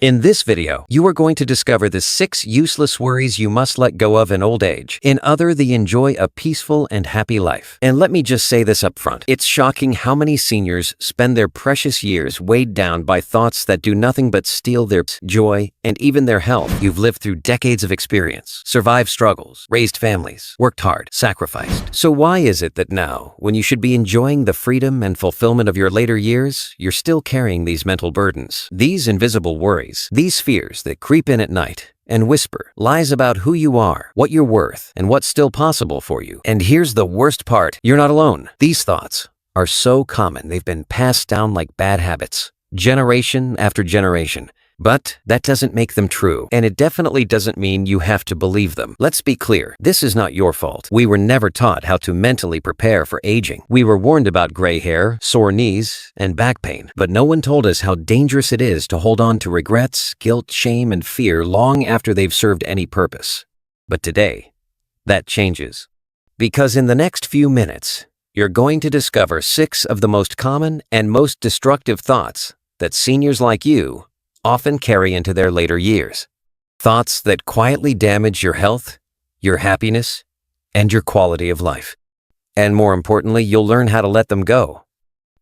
In this video, you are going to discover the 6 useless worries you must let go of in old age. In other, they enjoy a peaceful and happy life. And let me just say this up front. It's shocking how many seniors spend their precious years weighed down by thoughts that do nothing but steal their joy and even their health. You've lived through decades of experience, survived struggles, raised families, worked hard, sacrificed. So why is it that now, when you should be enjoying the freedom and fulfillment of your later years, you're still carrying these mental burdens? These invisible worries, these fears that creep in at night and whisper lies about who you are, what you're worth, and what's still possible for you. And here's the worst part. You're not alone. These thoughts are so common they've been passed down like bad habits, generation after generation. But that doesn't make them true, and it definitely doesn't mean you have to believe them. Let's be clear, this is not your fault. We were never taught how to mentally prepare for aging. We were warned about gray hair, sore knees, and back pain, but no one told us how dangerous it is to hold on to regrets, guilt, shame, and fear long after they've served any purpose. But today, that changes. Because in the next few minutes, you're going to discover 6 of the most common and most destructive thoughts that seniors like you often carry into their later years. Thoughts that quietly damage your health, your happiness, and your quality of life. And more importantly, you'll learn how to let them go.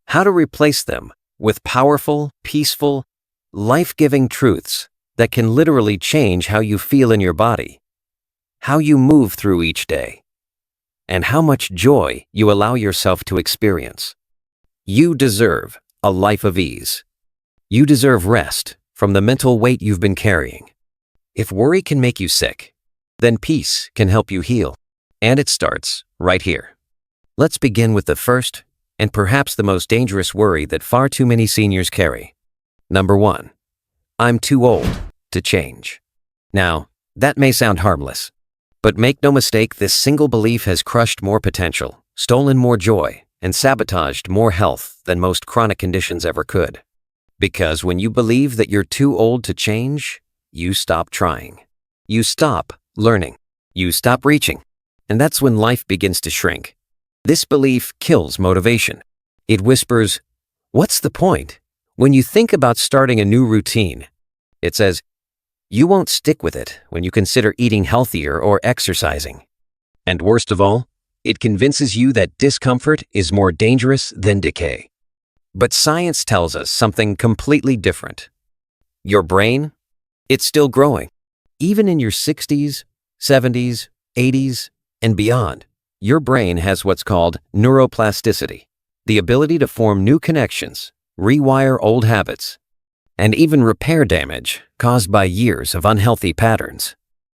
How to replace them with powerful, peaceful, life-giving truths that can literally change how you feel in your body, how you move through each day, and how much joy you allow yourself to experience. You deserve a life of ease. You deserve rest from the mental weight you've been carrying. If worry can make you sick, then peace can help you heal. And it starts right here. Let's begin with the first and perhaps the most dangerous worry that far too many seniors carry. Number 1, I'm too old to change. Now, that may sound harmless, but make no mistake, this single belief has crushed more potential, stolen more joy, and sabotaged more health than most chronic conditions ever could. Because when you believe that you're too old to change, you stop trying. You stop learning. You stop reaching. And that's when life begins to shrink. This belief kills motivation. It whispers, "What's the point?" When you think about starting a new routine, it says, "You won't stick with it when you consider eating healthier or exercising." And worst of all, it convinces you that discomfort is more dangerous than decay. But science tells us something completely different. Your brain, it's still growing. Even in your 60s, 70s, 80s, and beyond, your brain has what's called neuroplasticity, the ability to form new connections, rewire old habits, and even repair damage caused by years of unhealthy patterns.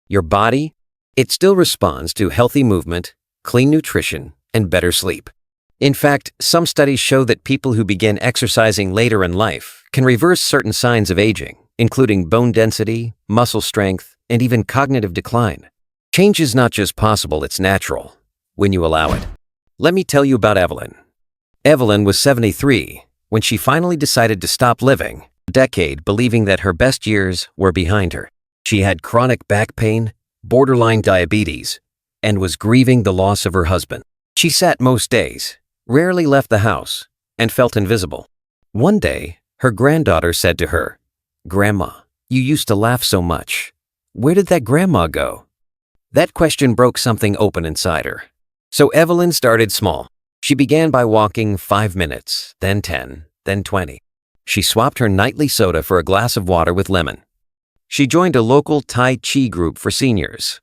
Your body, it still responds to healthy movement, clean nutrition, and better sleep. In fact, some studies show that people who begin exercising later in life can reverse certain signs of aging, including bone density, muscle strength, and even cognitive decline. Change is not just possible, it's natural, when you allow it. Let me tell you about Evelyn. Evelyn was 73 when she finally decided to stop living, a decade believing that her best years were behind her. She had chronic back pain, borderline diabetes, and was grieving the loss of her husband. She sat most days, rarely left the house, and felt invisible. One day, her granddaughter said to her, "Grandma, you used to laugh so much. Where did that grandma go?" That question broke something open inside her. So Evelyn started small. She began by walking 5 minutes, then 10, then 20. She swapped her nightly soda for a glass of water with lemon. She joined a local Tai Chi group for seniors.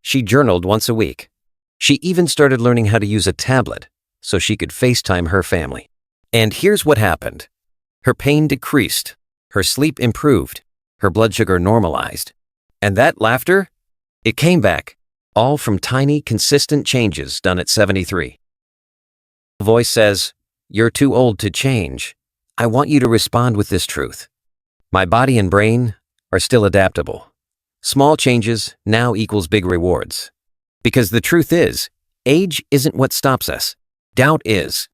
She journaled once a week. She even started learning how to use a tablet so she could FaceTime her family. And here's what happened. Her pain decreased, her sleep improved, her blood sugar normalized. And that laughter, it came back, all from tiny, consistent changes done at 73. The voice says, "You're too old to change. I want you to respond with this truth. My body and brain are still adaptable. Small changes now equals big rewards." Because the truth is, age isn't what stops us. Doubt is.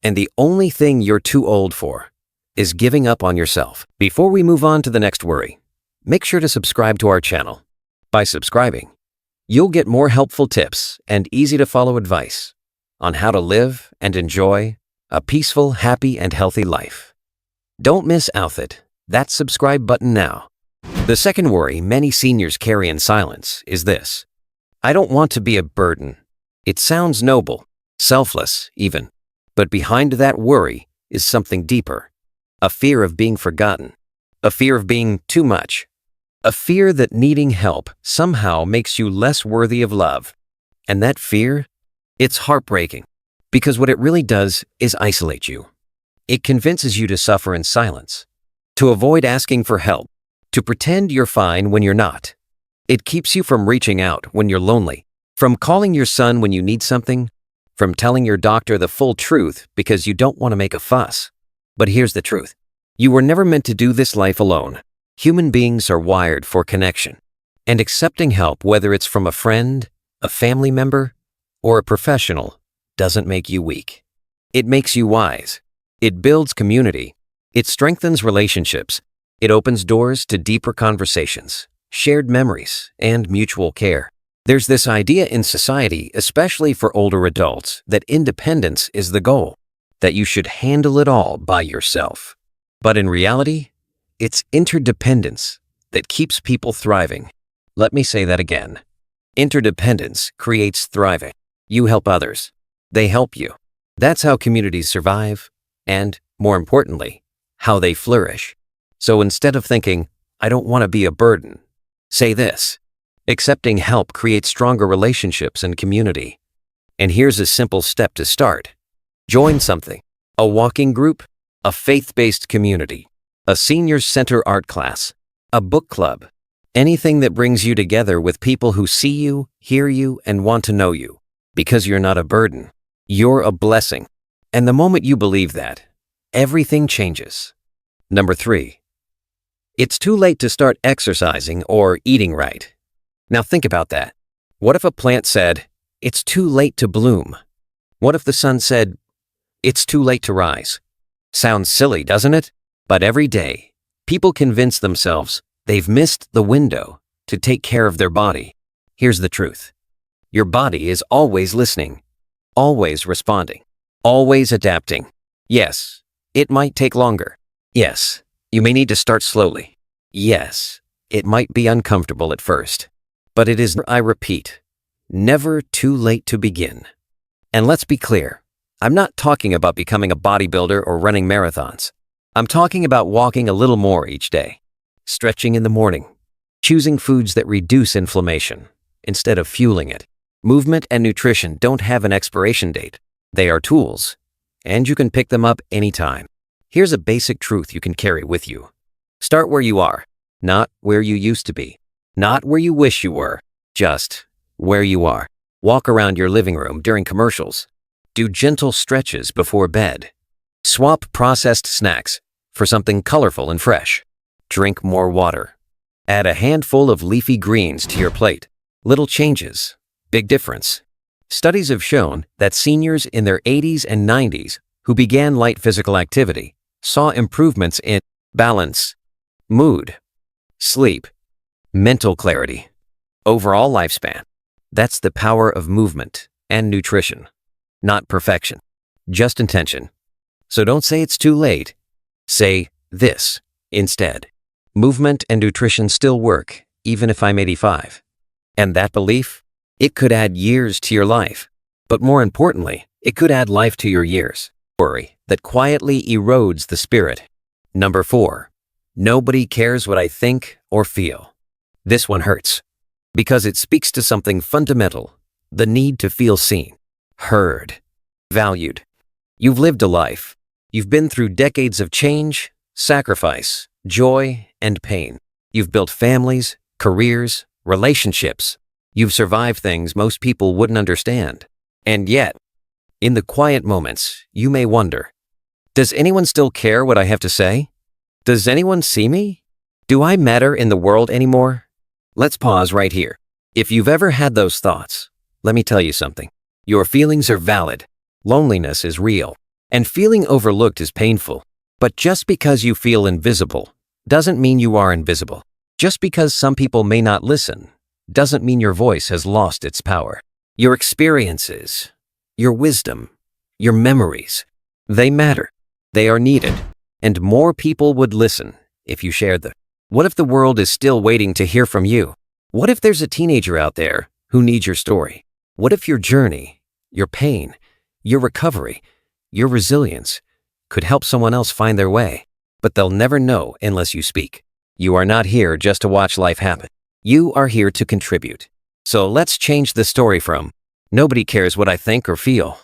And the only thing you're too old for is giving up on yourself. Before we move on to the next worry, make sure to subscribe to our channel. By subscribing, you'll get more helpful tips and easy-to-follow advice on how to live and enjoy a peaceful, happy, and healthy life. Don't miss out it. that subscribe button now. The second worry many seniors carry in silence is this: I don't want to be a burden. It sounds noble, selfless even, but behind that worry is something deeper. A fear of being forgotten, a fear of being too much, a fear that needing help somehow makes you less worthy of love. And that fear, it's heartbreaking, because what it really does is isolate you. It convinces you to suffer in silence, to avoid asking for help, to pretend you're fine when you're not. It keeps you from reaching out when you're lonely, from calling your son when you need something, from telling your doctor the full truth because you don't want to make a fuss. But here's the truth. You were never meant to do this life alone. Human beings are wired for connection. And accepting help, whether it's from a friend, a family member, or a professional, doesn't make you weak. It makes you wise. It builds community. It strengthens relationships. It opens doors to deeper conversations, shared memories, and mutual care. There's this idea in society, especially for older adults, that independence is the goal, that you should handle it all by yourself. But in reality, it's interdependence that keeps people thriving. Let me say that again. Interdependence creates thriving. You help others. They help you. That's how communities survive, and, more importantly, how they flourish. So instead of thinking, I don't want to be a burden, say this: accepting help creates stronger relationships and community. And here's a simple step to start. Join something: a walking group, a faith-based community, a senior center art class, a book club, anything that brings you together with people who see you, hear you, and want to know you. Because you're not a burden. You're a blessing. And the moment you believe that, everything changes. Number 3. It's too late to start exercising or eating right. Now think about that. What if a plant said, it's too late to bloom? What if the sun said, it's too late to rise? Sounds silly, doesn't it? But every day, people convince themselves they've missed the window to take care of their body. Here's the truth. Your body is always listening, always responding, always adapting. Yes, it might take longer. Yes, you may need to start slowly. Yes, it might be uncomfortable at first. But it is, I repeat, never too late to begin. And let's be clear, I'm not talking about becoming a bodybuilder or running marathons. I'm talking about walking a little more each day, stretching in the morning, choosing foods that reduce inflammation instead of fueling it. Movement and nutrition don't have an expiration date. They are tools, and you can pick them up anytime. Here's a basic truth you can carry with you. Start where you are, not where you used to be, not where you wish you were, just where you are. Walk around your living room during commercials. Do gentle stretches before bed. Swap processed snacks for something colorful and fresh. Drink more water. Add a handful of leafy greens to your plate. Little changes, big difference. Studies have shown that seniors in their 80s and 90s who began light physical activity saw improvements in balance, mood, sleep, mental clarity, overall lifespan. That's the power of movement and nutrition. Not perfection, just intention. So don't say it's too late. Say this instead. Movement and nutrition still work, even if I'm 85. And that belief, it could add years to your life. But more importantly, it could add life to your years. Worry that quietly erodes the spirit. Number 4. Nobody cares what I think or feel. This one hurts because it speaks to something fundamental: the need to feel seen, heard, valued. You've lived a life. You've been through decades of change, sacrifice, joy, and pain. You've built families, careers, relationships. You've survived things most people wouldn't understand. And yet, in the quiet moments, you may wonder, does anyone still care what I have to say? Does anyone see me? Do I matter in the world anymore? Let's pause right here. If you've ever had those thoughts, let me tell you something. Your feelings are valid. Loneliness is real. And feeling overlooked is painful. But just because you feel invisible doesn't mean you are invisible. Just because some people may not listen doesn't mean your voice has lost its power. Your experiences, your wisdom, your memories, they matter. They are needed. And more people would listen if you shared them? What if the world is still waiting to hear from you? What if there's a teenager out there who needs your story? What if your journey, your pain, your recovery, your resilience could help someone else find their way? But they'll never know unless you speak. You are not here just to watch life happen. You are here to contribute. So let's change the story from, "Nobody cares what I think or feel,"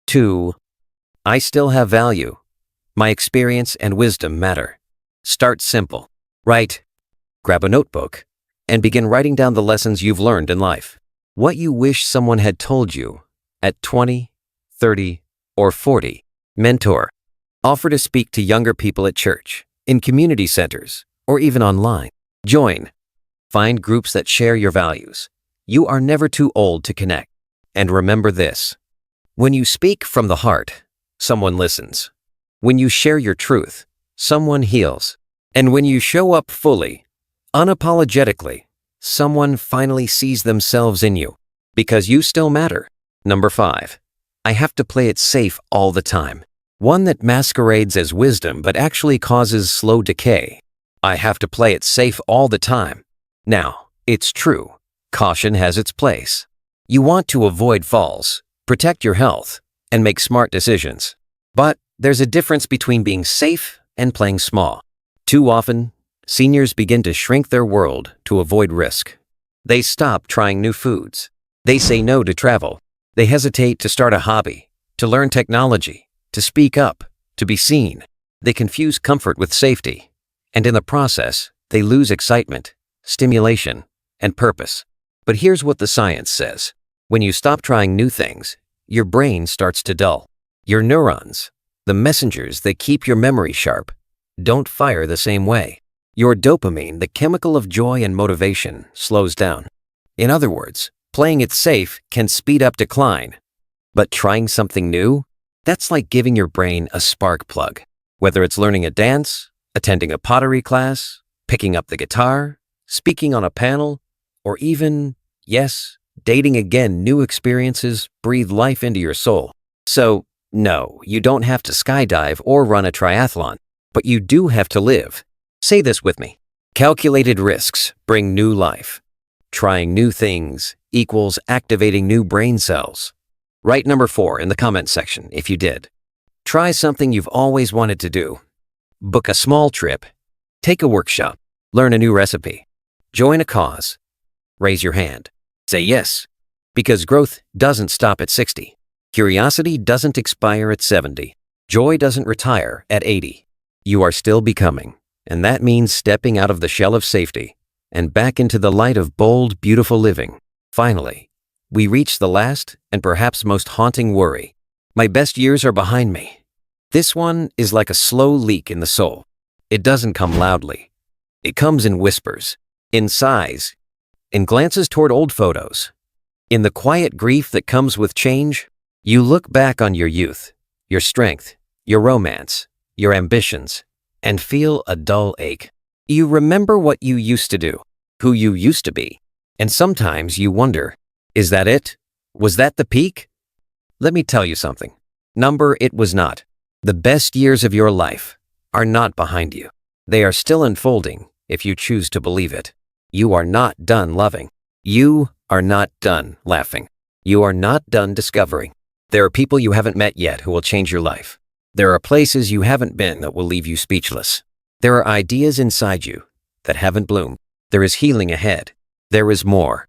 to, "I still have value. My experience and wisdom matter." Start simple. Write. Grab a notebook and begin writing down the lessons you've learned in life. What you wish someone had told you at 20, 30, or 40. Mentor. Offer to speak to younger people at church, in community centers, or even online. Join. Find groups that share your values. You are never too old to connect. And remember this: when you speak from the heart, someone listens. When you share your truth, someone heals. And when you show up fully, unapologetically, someone finally sees themselves in you, because you still matter. Number 5. I have to play it safe all the time. One that masquerades as wisdom but actually causes slow decay. I have to play it safe all the time. Now, it's true. Caution has its place. You want to avoid falls, protect your health, and make smart decisions. But there's a difference between being safe and playing small. Too often, seniors begin to shrink their world to avoid risk. They stop trying new foods. They say no to travel. They hesitate to start a hobby, to learn technology, to speak up, to be seen. They confuse comfort with safety. And in the process, they lose excitement, stimulation, and purpose. But here's what the science says. When you stop trying new things, your brain starts to dull. Your neurons, the messengers that keep your memory sharp, don't fire the same way. Your dopamine, the chemical of joy and motivation, slows down. In other words, playing it safe can speed up decline. But trying something new? That's like giving your brain a spark plug. Whether it's learning a dance, attending a pottery class, picking up the guitar, speaking on a panel, or even, yes, dating again, new experiences breathe life into your soul. So, no, you don't have to skydive or run a triathlon, but you do have to live. Say this with me. Calculated risks bring new life. Trying new things equals activating new brain cells. Write number 4 in the comment section if you did. Try something you've always wanted to do. Book a small trip. Take a workshop. Learn a new recipe. Join a cause. Raise your hand. Say yes. Because growth doesn't stop at 60. Curiosity doesn't expire at 70. Joy doesn't retire at 80. You are still becoming, and that means stepping out of the shell of safety and back into the light of bold, beautiful living. Finally, we reach the last and perhaps most haunting worry. My best years are behind me. This one is like a slow leak in the soul. It doesn't come loudly. It comes in whispers, in sighs, in glances toward old photos. In the quiet grief that comes with change, you look back on your youth, your strength, your romance, your ambitions, and feel a dull ache. You remember what you used to do, who you used to be, and sometimes you wonder, is that it? Was that the peak? Let me tell you something. It was not. The best years of your life are not behind you. They are still unfolding if you choose to believe it. You are not done loving. You are not done laughing. You are not done discovering. There are people you haven't met yet who will change your life. There are places you haven't been that will leave you speechless. There are ideas inside you that haven't bloomed. There is healing ahead. There is more.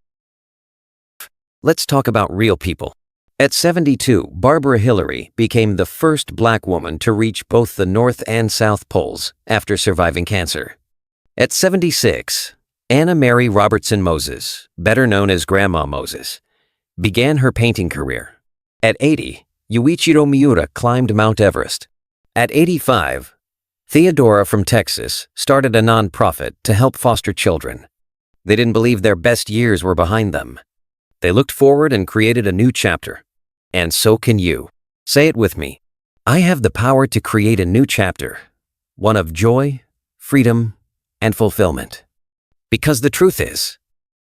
Let's talk about real people. At 72, Barbara Hillary became the first Black woman to reach both the North and South Poles after surviving cancer. At 76, Anna Mary Robertson Moses, better known as Grandma Moses, began her painting career. At 80, Yuichiro Miura climbed Mount Everest. At 85, Theodora from Texas started a nonprofit to help foster children. They didn't believe their best years were behind them. They looked forward and created a new chapter. And so can you. Say it with me. I have the power to create a new chapter, one of joy, freedom, and fulfillment. Because the truth is,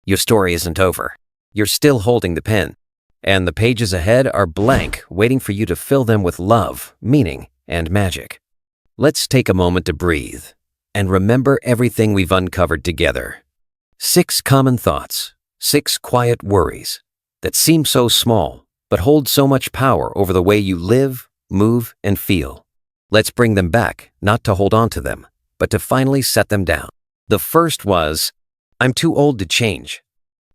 your story isn't over. You're still holding the pen, and the pages ahead are blank, waiting for you to fill them with love, meaning, and magic. Let's take a moment to breathe. and remember everything we've uncovered together. 6 common thoughts, 6 quiet worries that seem so small but hold so much power over the way you live, move, and feel. Let's bring them back, not to hold on to them, but to finally set them down. The first was, I'm too old to change.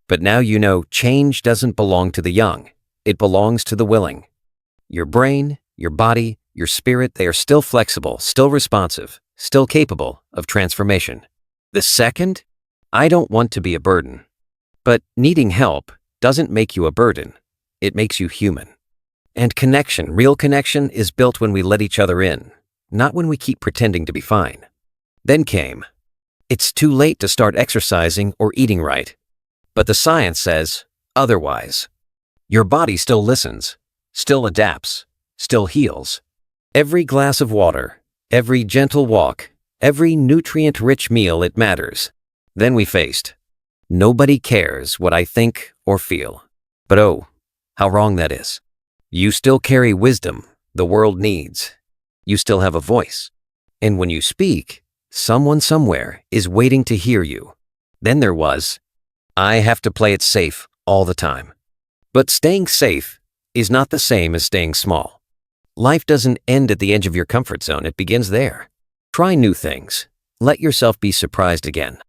But now you know change doesn't belong to the young. It belongs to the willing. Your brain, your body, your spirit, they are still flexible, still responsive, still capable of transformation. The second, I don't want to be a burden. But needing help doesn't make you a burden. It makes you human. And connection, real connection, is built when we let each other in, not when we keep pretending to be fine. Then came, it's too late to start exercising or eating right. But the science says otherwise. Your body still listens, still adapts, still heals. Every glass of water, every gentle walk, every nutrient-rich meal, it matters. Then we faced, nobody cares what I think or feel. But oh, how wrong that is. You still carry wisdom the world needs. You still have a voice. And when you speak, someone somewhere is waiting to hear you. Then there was, I have to play it safe all the time. But staying safe is not the same as staying small. Life doesn't end at the edge of your comfort zone, it begins there. Try new things. Let yourself be surprised again.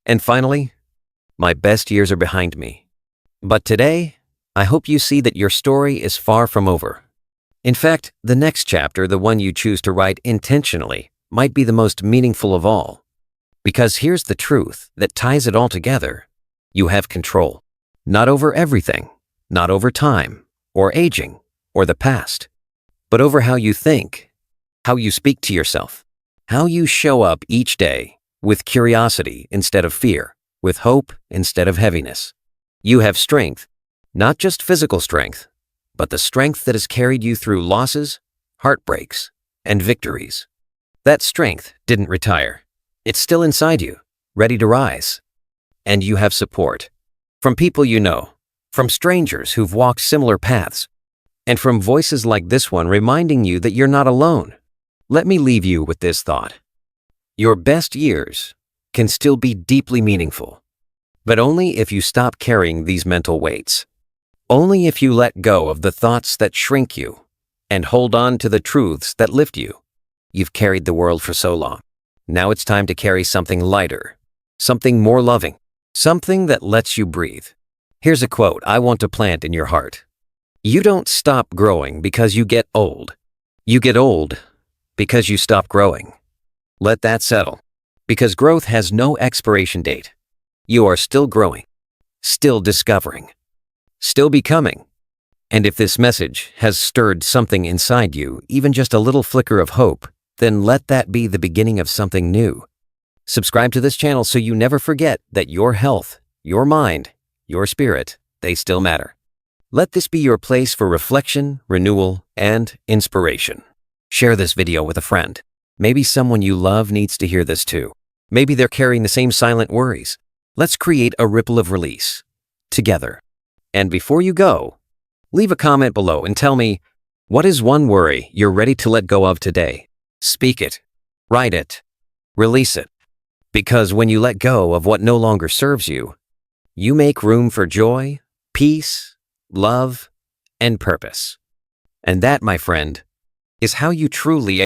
And finally, my best years are behind me. But today, I hope you see that your story is far from over. In fact, the next chapter, the one you choose to write intentionally, might be the most meaningful of all. Because here's the truth that ties it all together. You have control. Not over everything, not over time, or aging, or the past, but over how you think, how you speak to yourself, how you show up each day with curiosity instead of fear, with hope instead of heaviness. You have strength, not just physical strength, but the strength that has carried you through losses, heartbreaks, and victories. That strength didn't retire. It's still inside you, ready to rise. And you have support. From people you know, from strangers who've walked similar paths, and from voices like this one reminding you that you're not alone. Let me leave you with this thought. Your best years can still be deeply meaningful, but only if you stop carrying these mental weights. Only if you let go of the thoughts that shrink you and hold on to the truths that lift you. You've carried the world for so long. Now it's time to carry something lighter, something more loving, something that lets you breathe. Here's a quote I want to plant in your heart. You don't stop growing because you get old. You get old because you stop growing. Let that settle. Because growth has no expiration date. You are still growing, still discovering, still becoming. And if this message has stirred something inside you, even just a little flicker of hope, then let that be the beginning of something new. Subscribe to this channel so you never forget that your health, your mind, your spirit, they still matter. Let this be your place for reflection, renewal, and inspiration. Share this video with a friend. Maybe someone you love needs to hear this too. Maybe they're carrying the same silent worries. Let's create a ripple of release together. And before you go, leave a comment below and tell me, what is one worry you're ready to let go of today? Speak it, write it, release it. Because when you let go of what no longer serves you, you make room for joy, peace, love, and purpose. And that, my friend, is how you truly